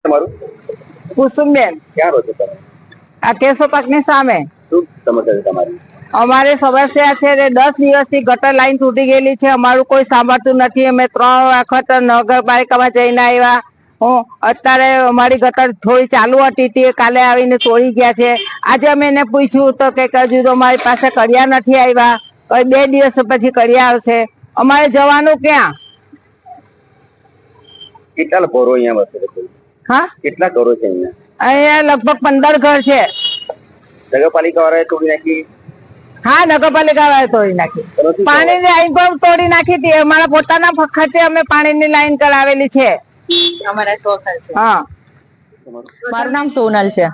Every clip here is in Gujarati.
તમારું કુસુમબેન ક્યાં રહો છો તમે? આ કેશો પાકની સામે શું સમસ્યા છે તમારી? અમારી સમસ્યા છે 10 દિવસથી ગટર લાઈન તૂટી ગયેલી છે. અમારું કોઈ સાંભળતું નથી. અમે 3 વખત નગરપાલિકામાં જઈને આવ્યા. અત્યારે અમારી ગટર થોડી ચાલુ હતી તે કાલે આવીને તોડી ગયા છે. આજે અમે એને પૂછ્યું તો કે હજુ તો અમારી પાસે કડિયા નથી આવ્યા. 2 દિવસ પછી કડિયા આવશે. અમારે જવાનું ક્યાં? કેટલા ઘરો અહીંયા વસે છે? હા, કેટલા ઘરો છે અહીંયા? અહીંયા લગભગ 15 ઘર છે. નગરપાલિકા વાળાએ તોડી નાખી? હા, નગરપાલિકા વાળાએ તોડી નાખી. પાણીની લાઈન પણ તોડી નાખી હતી. અમારા પોતાના ખર્ચે અમે પાણીની લાઈન કરાવેલી છે. અમારા સ્વખર્ચે. હા, મારું નામ સોનલ છે.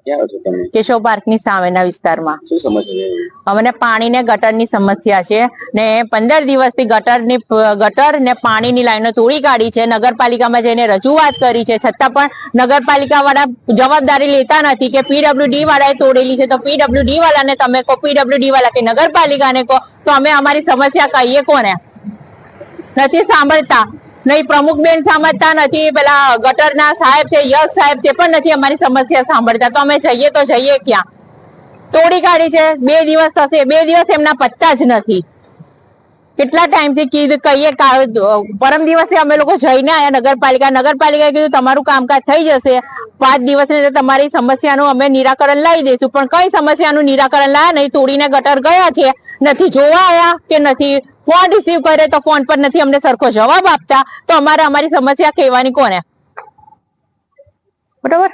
ક્યાં રહો છો તમે? કેશવ પાર્ક ની સામેના વિસ્તારમાં. શું સમસ્યા છે? અમને પાણી ને ગટર ની સમસ્યા છે ને 15 દિવસથી ગટર ને પાણીની લાઈનો તોડી કાઢી છે. નગરપાલિકામાં જઈને રજૂઆત કરી છે, છતાં પણ નગરપાલિકા વાળા જવાબદારી લેતા નથી કે પીડબ્લ્યુડી વાળાએ તોડેલી છે તો પીડબ્લ્યુડી વાળાને તમે કહો, પીડબ્લ્યુડી વાળા કે નગરપાલિકાને કહો, તો અમે અમારી સમસ્યા કહીએ કોને? નથી સાંભળતા. નહીં પ્રમુખબેન સમજતા નથી, પેલા ગટરના સાહેબ છે, યશ સાહેબ તે પણ નથી અમારી સમસ્યા સાંભળતા. તો અમે જઈએ તો જઈએ ક્યાં? તોડી કાઢી છે. 2 દિવસ થશે, 2 દિવસ એમના પત્તા જ નથી. કેટલા ટાઈમથી કહીએ. પરમ દિવસે અમે લોકો જઈને આયા નગરપાલિકાએ કીધું તમારું કામકાજ થઈ જશે, 5 દિવસની તમારી સમસ્યાનું અમે નિરાકરણ લાવી દઈશું. પણ કઈ સમસ્યાનું નિરાકરણ લાયા નહીં. તોડીને ગટર ગયા છે, નથી જોવા આયા કે નથી ફોન રિસીવ કરે તો ફોન પર નથી અમને સરખો જવાબ આપતા. તો અમારે અમારી સમસ્યા કહેવાની કોને? બરોબર.